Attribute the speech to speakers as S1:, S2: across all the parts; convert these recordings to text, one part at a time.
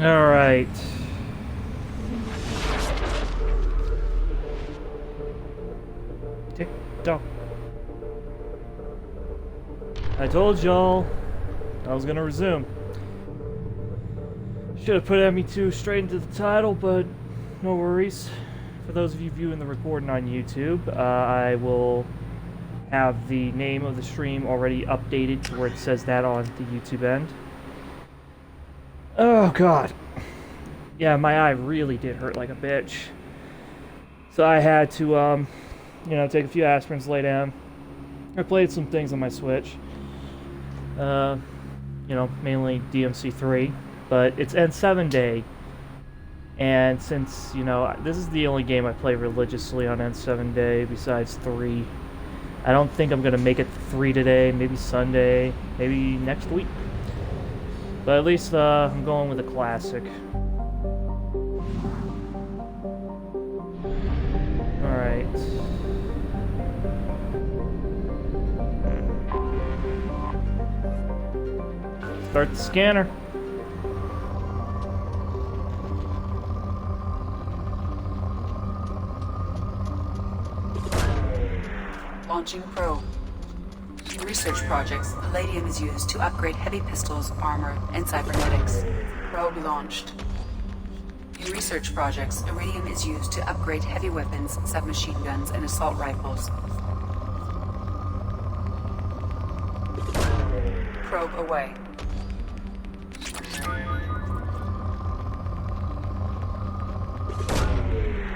S1: Alright. Tick tock. I told y'all I was gonna resume. Should have put ME2 straight into the title, but no worries. For those of you viewing the recording on YouTube, I will have the name of the stream already updated to where it says that on the YouTube end. Oh god. Yeah, my eye really did hurt like a bitch. So I had to, you know, take a few aspirins, lay down. I played some things on my Switch. You know, mainly DMC3. But it's N7 day. And since, you know, this is the only game I play religiously on N7 day besides 3. I don't think I'm going to make it 3 today, maybe Sunday, maybe next week. But at least I'm going with a classic. Alright. Start the scanner.
S2: Launching probe. In research projects, palladium is used to upgrade heavy pistols, armor, and cybernetics. Probe launched. In research projects, iridium is used to upgrade heavy weapons, submachine guns, and assault rifles. Probe away.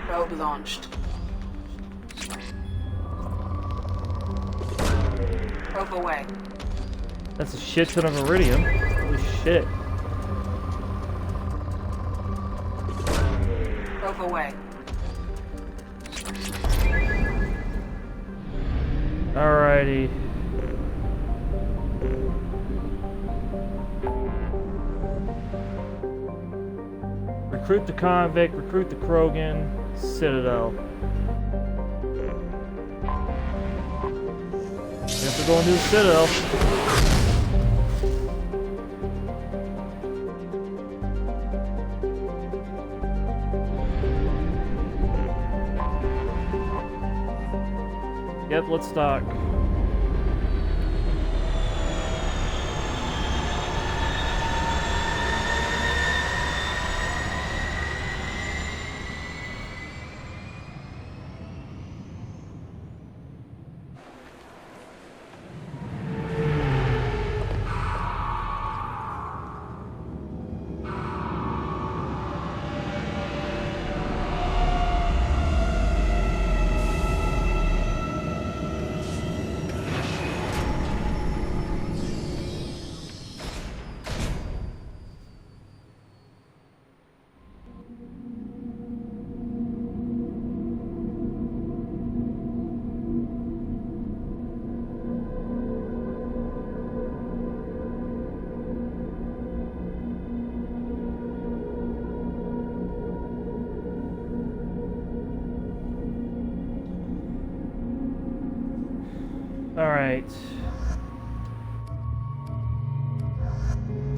S2: Probe launched. Probe away.
S1: That's a shit ton of iridium. Holy shit.
S2: Probe away.
S1: Alrighty. Recruit the convict, recruit the Krogan, Citadel. Guess we're going to the Citadel. Yep, let's talk. Alright.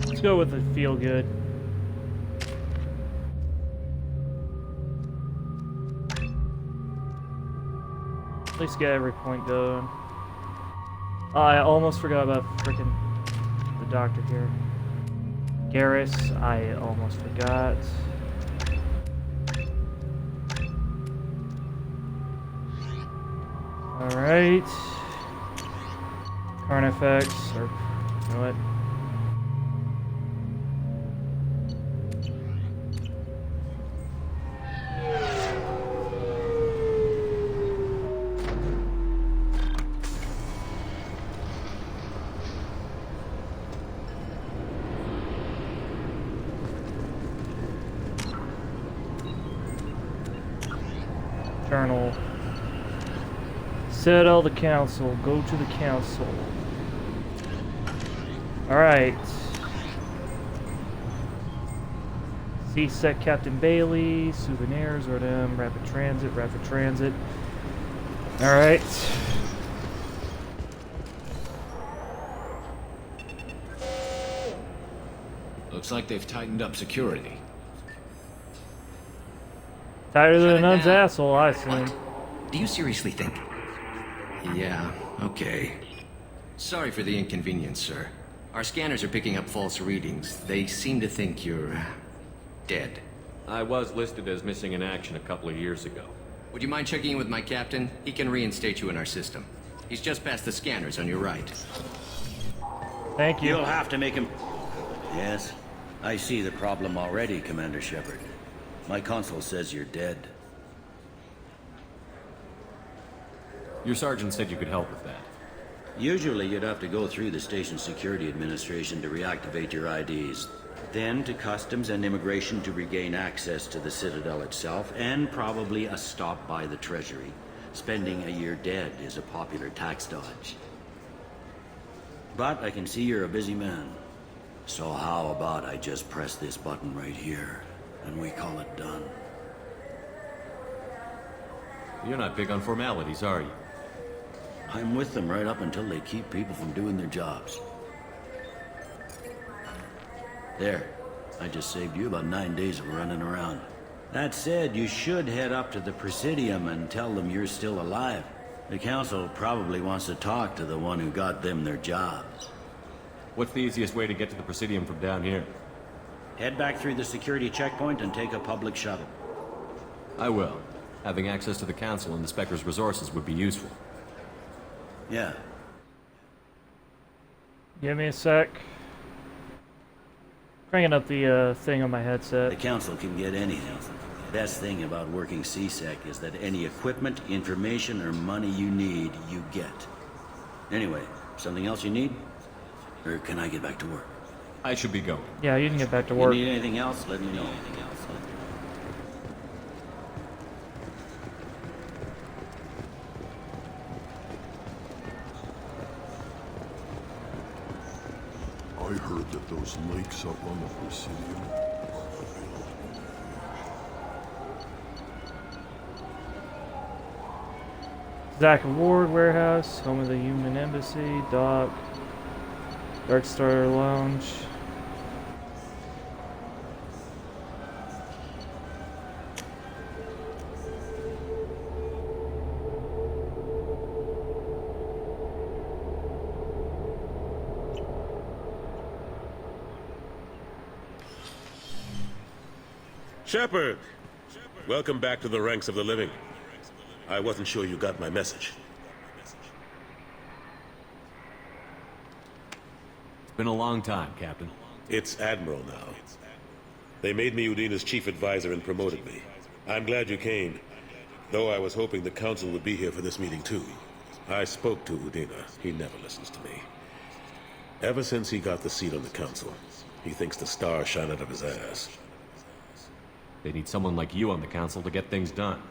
S1: Let's go with the feel good. At least get every point going. Oh, I almost forgot about freaking the doctor here. Garrus, I almost forgot. Alright. Carnifex, or you know what? Journal. Citadel the council. Go to the council. Alright. C-Sec Captain Bailey. Souvenirs or them. Rapid transit. Rapid transit. Alright.
S3: Looks like they've tightened up security.
S1: Tighter than
S4: Shut
S1: an
S4: it
S1: nun's
S4: down.
S1: asshole, I assume.
S4: What? Do you seriously think?
S3: Yeah, okay.
S4: Sorry for the inconvenience, sir. Our scanners are picking up false readings. They seem to think you're dead.
S5: I was listed as missing in action a couple of years ago.
S4: Would you mind checking in with my captain? He can reinstate you in our system. He's just past the scanners on your right.
S1: Thank you.
S6: You'll have to make him... Yes, I see the problem already, Commander Shepard. My console says you're dead.
S5: Your sergeant said you could help with that.
S6: Usually you'd have to go through the Station Security Administration to reactivate your IDs. Then to Customs and Immigration to regain access to the Citadel itself, and probably a stop by the Treasury. Spending a year dead is a popular tax dodge. But I can see you're a busy man. So how about I just press this button right here, and we call it done?
S5: You're not big on formalities, are you?
S6: I'm with them right up until they keep people from doing their jobs. There. I just saved you about 9 days of running around. That said, you should head up to the Presidium and tell them you're still alive. The Council probably wants to talk to the one who got them their jobs.
S5: What's the easiest way to get to the Presidium from down here?
S6: Head back through the security checkpoint and take a public shuttle.
S5: I will. Having access to the Council and the Spectre's resources would be useful.
S6: Yeah.
S1: Give me a sec. Bringing up the thing on my
S6: The
S1: headset.
S6: Council can get anything. Best thing about working CSEC is that any equipment, information, or money you need, you get. Anyway, something else you need? Or can I get back to work?
S5: I should be going.
S1: Yeah, you can get back to
S6: You
S1: work.
S6: need anything else? Let me know.
S7: I heard that those lakes up on the Presidium are available.
S1: Zach Ward Warehouse, home of the Human Embassy, Dock, Dark Star Lounge.
S8: Shepard! Welcome back to the ranks of the living. I wasn't sure you got my message.
S5: It's been a long time, Captain.
S8: It's Admiral now. They made me Udina's chief advisor and promoted me. I'm glad you came, though I was hoping the Council would be here for this meeting too. I spoke to Udina. He never listens to me. Ever since he got the seat on the Council, he thinks the stars shine out of his ass.
S5: They need someone like you on the Council to get things done.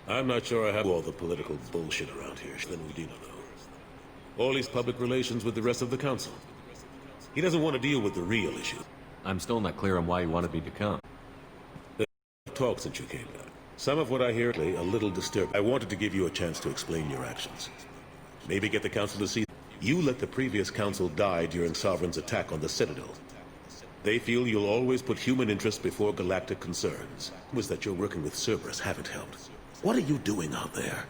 S8: I'm not sure I have all the political bullshit around here than Udina though. All his public relations with the rest of the Council. He doesn't want to deal with the real issue.
S5: I'm still not clear on why you wanted me to come.
S8: I've talked since you came back. Some of what I hear a little disturbing. I wanted to give you a chance to explain your actions. Maybe get the Council to see you let the previous Council die during Sovereign's attack on the Citadel. They feel you'll always put human interests before galactic concerns. Was that you're working with Cerberus haven't helped. What are you doing out there?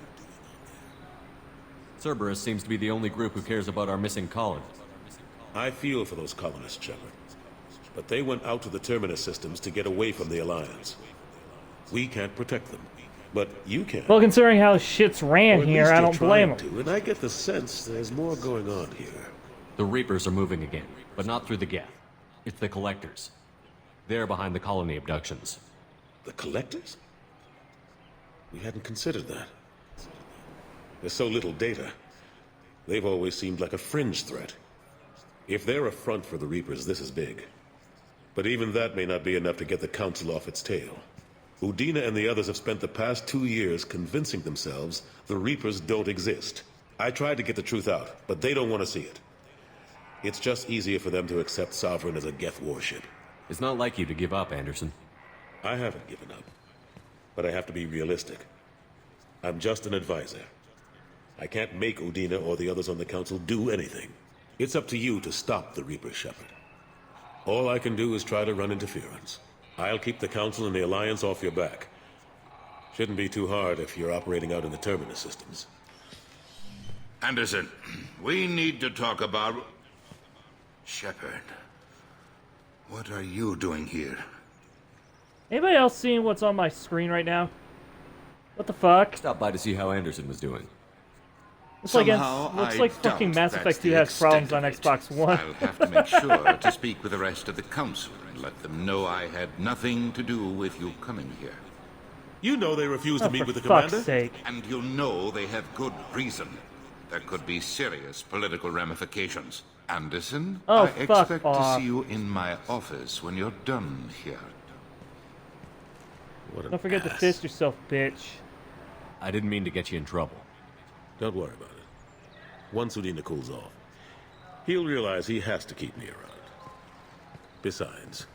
S5: Cerberus seems to be the only group who cares about our missing colonies.
S8: I feel for those colonists, Shepard. But they went out to the Terminus systems to get away from the Alliance. We can't protect them, but you can.
S1: Well, considering how shit's
S8: Or
S1: ran
S8: at
S1: here,
S8: least
S1: I
S8: you're
S1: don't blame
S8: trying
S1: them.
S8: to, and I get the sense there's more going on here.
S5: The Reapers are moving again, but not through the Geth. It's the Collectors. They're behind the colony abductions.
S8: The Collectors? We hadn't considered that. There's so little data. They've always seemed like a fringe threat. If they're a front for the Reapers, this is big. But even that may not be enough to get the Council off its tail. Udina and the others have spent the past 2 years convincing themselves the Reapers don't exist. I tried to get the truth out, but they don't want to see it. It's just easier for them to accept Sovereign as a Geth warship.
S5: It's not like you to give up, Anderson.
S8: I haven't given up. But I have to be realistic. I'm just an advisor. I can't make Udina or the others on the Council do anything. It's up to you to stop the Reaper, Shepard. All I can do is try to run interference. I'll keep the Council and the Alliance off your back. Shouldn't be too hard if you're operating out in the Terminus systems.
S9: Anderson, we need to talk about... Shepard. What are you doing here?
S1: Anybody else seeing what's on my screen right now? What the fuck?
S5: Stopped by to see how Anderson was doing.
S1: Looks like,
S9: Somehow,
S1: looks
S9: I
S1: like fucking
S9: doubt
S1: Mass
S9: that's
S1: Effect 2
S9: the
S1: has problems on
S9: extent of
S1: Xbox
S9: it.
S1: One.
S9: I'll have to make sure to speak with the rest of the Council and let them know I had nothing to do with you coming here.
S8: You know they refused
S1: Oh,
S8: to meet
S1: for
S8: with the
S1: fuck's
S8: commander?
S1: sake.
S9: And you know they have good reason. There could be serious political ramifications. Anderson,
S1: Oh,
S9: I
S1: fuck
S9: expect
S1: off.
S9: to see you in my office when you're done here.
S8: What an
S1: Don't forget to
S8: ass.
S1: fist yourself, bitch.
S5: I didn't mean to get you in trouble.
S8: Don't worry about it. Once Udina cools off, he'll realize he has to keep me around. Besides,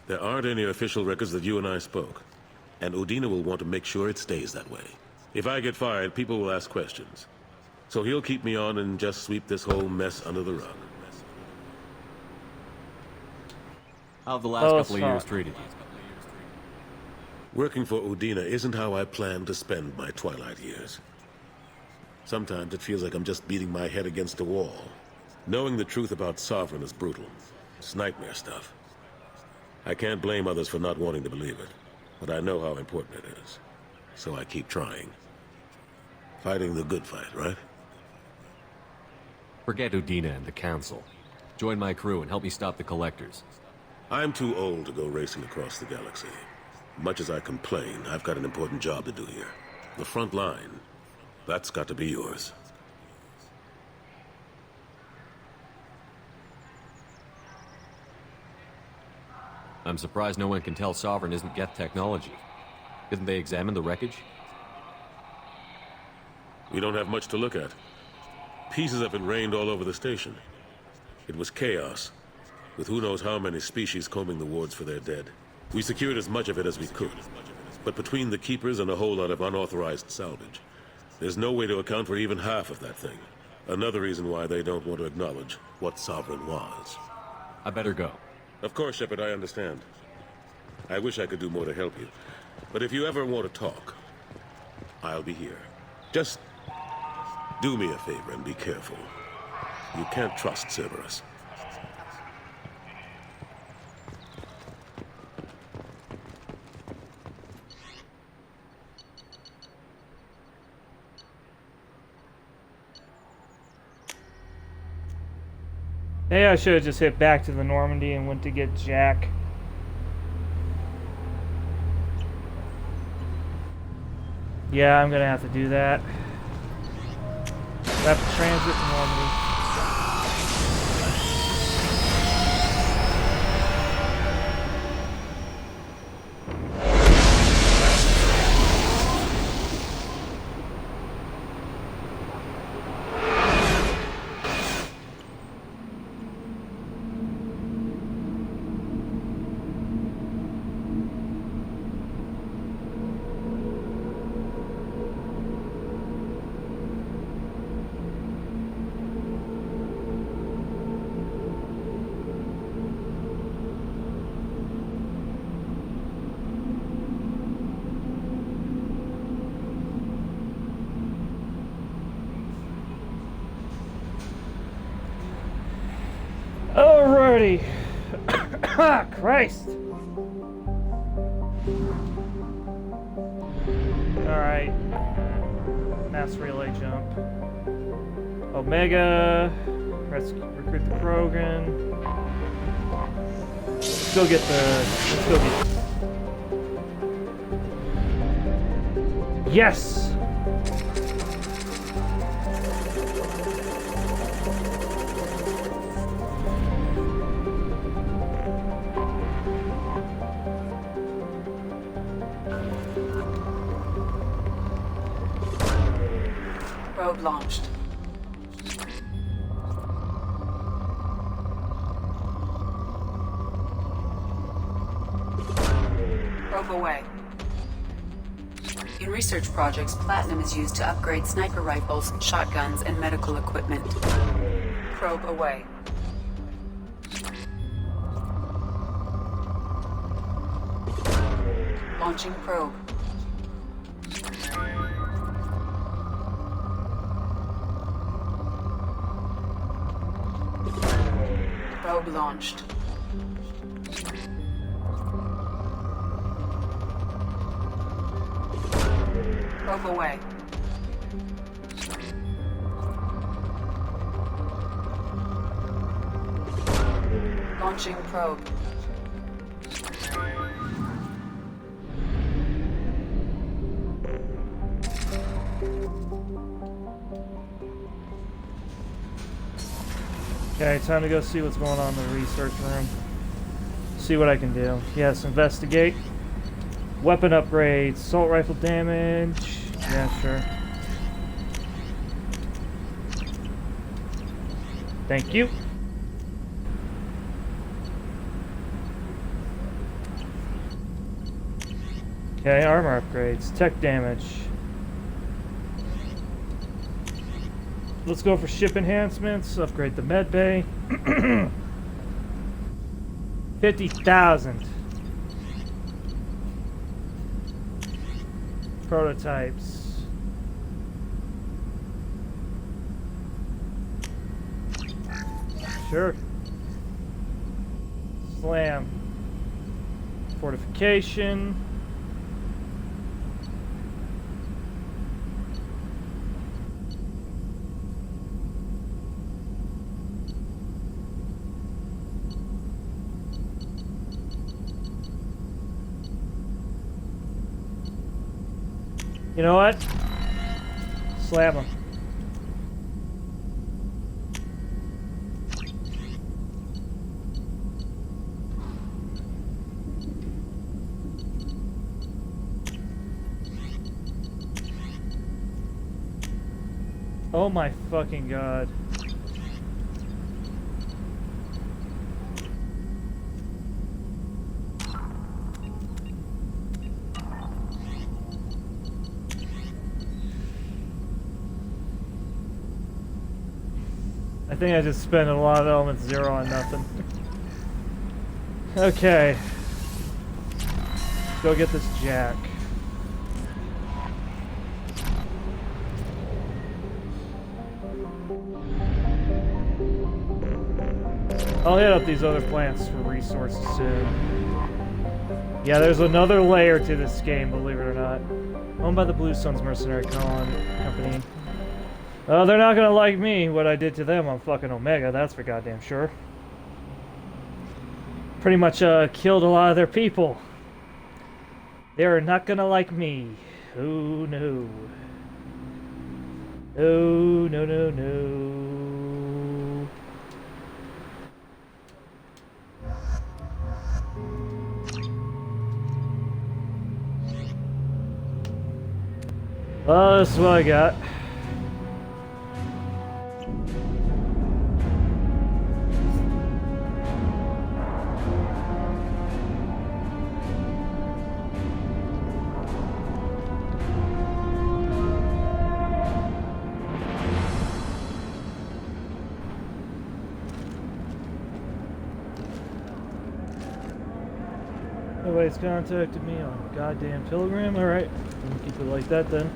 S8: there aren't any official records that you and I spoke, and Udina will want to make sure it stays that way. If I get fired, people will ask questions. So he'll keep me on and just sweep this whole mess under the rug.
S5: How have the last
S1: Oh,
S5: couple of years
S1: fuck.
S5: treated you?
S8: Working for Udina isn't how I planned to spend my twilight years. Sometimes it feels like I'm just beating my head against a wall. Knowing the truth about Sovereign is brutal. It's nightmare stuff. I can't blame others for not wanting to believe it, but I know how important it is. So I keep trying. Fighting the good fight, right?
S5: Forget Udina and the Council. Join my crew and help me stop the Collectors.
S8: I'm too old to go racing across the galaxy. Much as I complain, I've got an important job to do here. The front line. That's got to be yours.
S5: I'm surprised no one can tell Sovereign isn't Geth technology. Didn't they examine the wreckage?
S8: We don't have much to look at. Pieces of it rained all over the station. It was chaos, with who knows how many species combing the wards for their dead. We secured as much of it as we could, but between the Keepers and a whole lot of unauthorized salvage, there's no way to account for even half of that thing. Another reason why they don't want to acknowledge what Sovereign was.
S5: I better go.
S8: Of course, Shepard, I understand. I wish I could do more to help you, but if you ever want to talk, I'll be here. Just do me a favor and be careful. You can't trust Cerberus.
S1: Maybe I should have just hit back to the Normandy and went to get Jack. Yeah, I'm gonna have to do that. Rapid transit to Normandy. Alrighty. Christ. Alright. Mass relay jump. Omega. Recruit the Krogan. Let's go get the... Let's go get... Yes!
S2: Probe launched. Probe away. In research projects, platinum is used to upgrade sniper rifles, shotguns, and medical equipment. Probe away. Launching probe. Probe launched. Probe away. Launching probe.
S1: Okay, time to go see what's going on in the research room. See what I can do. Yes, investigate. Weapon upgrades, assault rifle damage. Yeah, sure. Thank you. Okay, armor upgrades, tech damage. Let's go for ship enhancements. Upgrade the med bay. 50,000. Prototypes. Sure. Slam. Fortification. You know what? Slam him. Oh my fucking god. I think I just spent a lot of element 0 on nothing. Okay. Go get this jack. I'll hit up these other plants for resources soon. Yeah, there's another layer to this game, believe it or not. Owned by the Blue Suns Mercenary Company. Oh, they're not gonna like me, what I did to them on fucking Omega, that's for goddamn sure. Pretty much killed a lot of their people. They're not gonna like me. Oh no. Oh, no, no, no. Well, this is what I got. Nobody's contacted me on goddamn Pilgrim. Alright, we'll keep it like that then.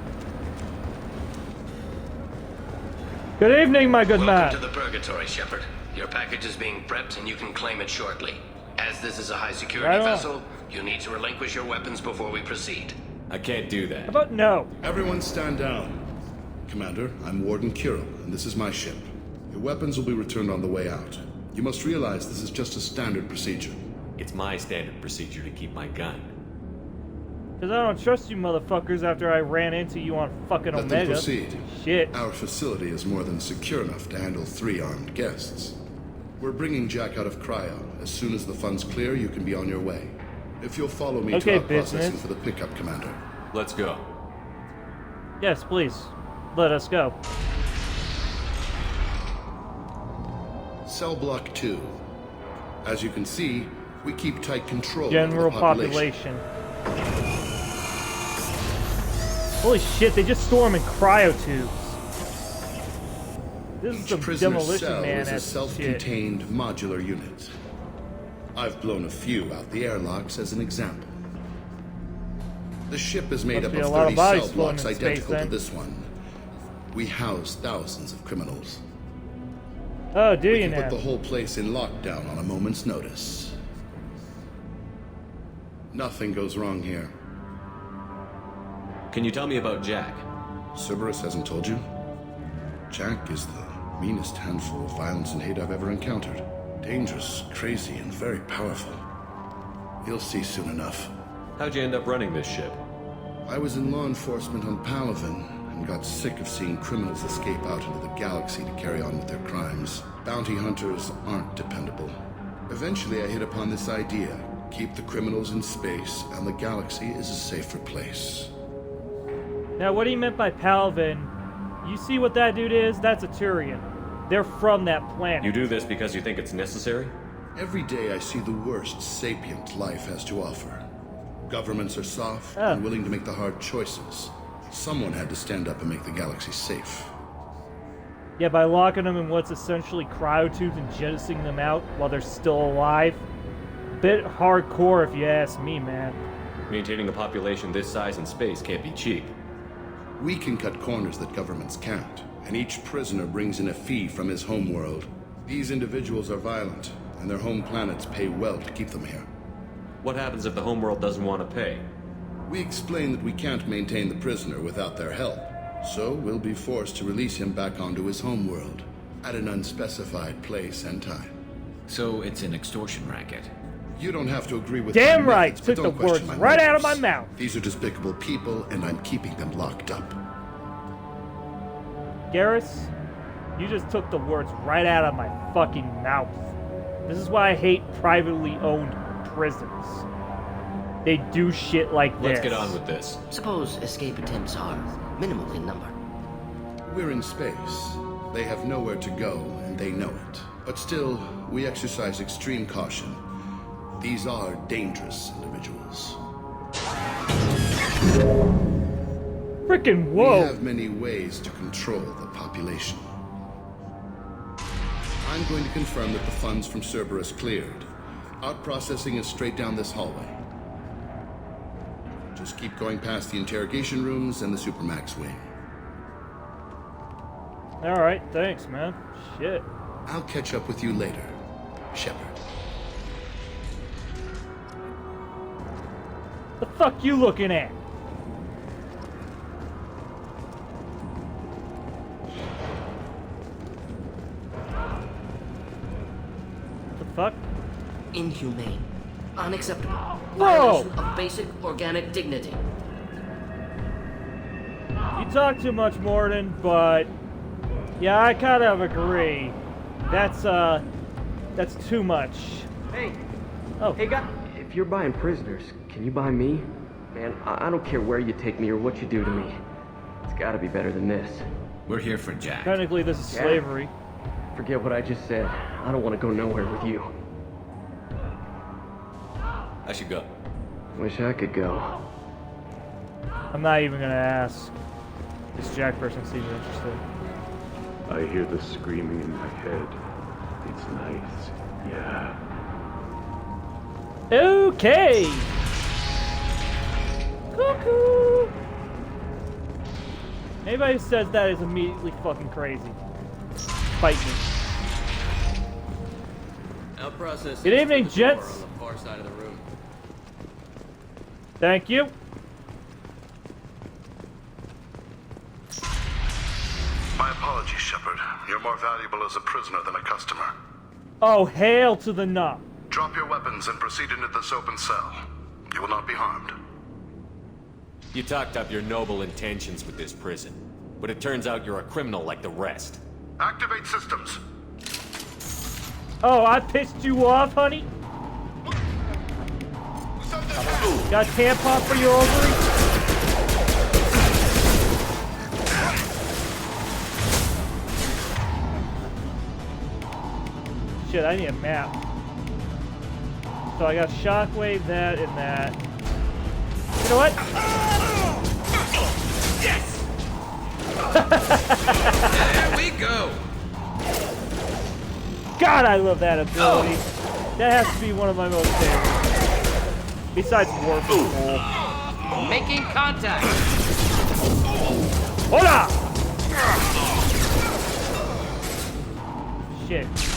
S1: Good evening, my good man.
S10: Welcome to the Purgatory, Shepard. Your package is being prepped and you can claim it shortly. As this is a high security vessel, you need to relinquish your weapons before we proceed.
S5: I can't do that.
S1: How about no?
S11: Everyone stand down. Commander, I'm Warden Kirill, and this is my ship. Your weapons will be returned on the way out. You must realize this is just a standard procedure.
S5: It's my standard procedure to keep my gun.
S1: Because I don't trust you motherfuckers after I ran into you on fucking
S11: Let
S1: Omega.
S11: them proceed.
S1: Shit.
S11: Our facility is more than secure enough to handle 3 armed guests. We're bringing Jack out of cryo. As soon as the funds clear, you can be on your way. If you'll follow me to our processing for the pickup, Commander.
S5: Let's go.
S1: Yes, please. Let us go.
S11: Cell Block 2. As you can see, we keep tight control
S1: General
S11: of the population.
S1: Holy shit, they just store them in cryo tubes. This is some
S11: Prisoner's
S1: demolition
S11: cell
S1: man
S11: is a
S1: shit.
S11: self-contained modular unit. I've blown a few out the airlocks as an example. The ship is made
S1: Must
S11: up
S1: be
S11: of
S1: a lot
S11: 30
S1: of bodies
S11: cell
S1: floating
S11: blocks
S1: in space,
S11: identical to
S1: then.
S11: this one. We house thousands of criminals.
S1: Oh, do
S11: We
S1: you
S11: can put
S1: now?
S11: the whole place in lockdown on a moment's notice. Nothing goes wrong here.
S5: Can you tell me about Jack?
S11: Cerberus hasn't told you? Jack is the meanest handful of violence and hate I've ever encountered. Dangerous, crazy, and very powerful. You'll see soon enough.
S5: How'd you end up running this ship?
S11: I was in law enforcement on Palaven and got sick of seeing criminals escape out into the galaxy to carry on with their crimes. Bounty hunters aren't dependable. Eventually I hit upon this idea. Keep the criminals in space, and the galaxy is a safer place.
S1: Now, what he meant by Palvin, you see what that dude is? That's a Turian. They're from that planet.
S5: You do this because you think it's necessary?
S11: Every day I see the worst sapient life has to offer. Governments are soft and willing to make the hard choices. Someone had to stand up and make the galaxy safe.
S1: Yeah, by locking them in what's essentially cryotubes and jettisoning them out while they're still alive. Bit hardcore if you ask me, man.
S5: Maintaining a population this size in space can't be cheap.
S11: We can cut corners that governments can't, and each prisoner brings in a fee from his homeworld. These individuals are violent, and their home planets pay well to keep them here.
S5: What happens if the homeworld doesn't want to pay?
S11: We explain that we can't maintain the prisoner without their help, so we'll be forced to release him back onto his homeworld at an unspecified place and time.
S3: So it's an extortion racket.
S11: You don't have to agree with
S1: Damn
S11: my
S1: right!
S11: methods, but
S1: Took the
S11: don't question
S1: words
S11: my
S1: right out of
S11: motives.
S1: my mouth.
S11: These are despicable people, and I'm keeping them locked up.
S1: Garrus, you just took the words right out of my fucking mouth. This is why I hate privately owned prisons. They do shit like this.
S5: Let's get on with this.
S12: Suppose escape attempts are minimal in number.
S11: We're in space. They have nowhere to go, and they know it. But still, we exercise extreme caution. These are dangerous individuals.
S1: Frickin' whoa!
S11: We have many ways to control the population. I'm going to confirm that the funds from Cerberus cleared. Out processing is straight down this hallway. Just keep going past the interrogation rooms and the Supermax wing.
S1: Alright, thanks, man. Shit.
S11: I'll catch up with you later, Shepard.
S1: The fuck you looking at? What the fuck?
S12: Inhumane. Unacceptable.
S1: Whoa!
S12: Violation of basic organic dignity.
S1: You talk too much, Morden, but yeah, I kind of agree. That's too much.
S13: Hey.
S1: Oh.
S13: Hey, guy. If you're buying prisoners, can you buy me? Man, I don't care where you take me or what you do to me. It's gotta be better than this.
S3: We're here for Jack.
S1: Technically, this is slavery.
S13: Forget what I just said. I don't want to go nowhere with you.
S5: I should go.
S13: Wish I could go.
S1: I'm not even gonna ask. This Jack person seems interested.
S7: I hear the screaming in my head. It's nice. Yeah.
S1: Okay. Cuckoo. Anybody who says that is immediately fucking crazy. Fight me.
S5: Out process.
S1: Good evening, gents.
S5: On the far side of the room.
S1: Thank you.
S11: My apologies, Shepard. You're more valuable as a prisoner than a customer.
S1: Oh, hail to the nut.
S11: Drop your weapons and proceed into this open cell. You will not be harmed.
S5: You talked up your noble intentions with this prison, but it turns out you're a criminal like the rest.
S11: Activate systems.
S1: Oh, I pissed you off, honey? Got a tampon for your ovary? Shit, I need a map. So I got shockwave, that, and that. You know what?
S4: Yes! There we go!
S1: God, I love that ability. That has to be one of my most favorites. Besides warp and roll.
S12: Making contact.
S1: Hola! Shit.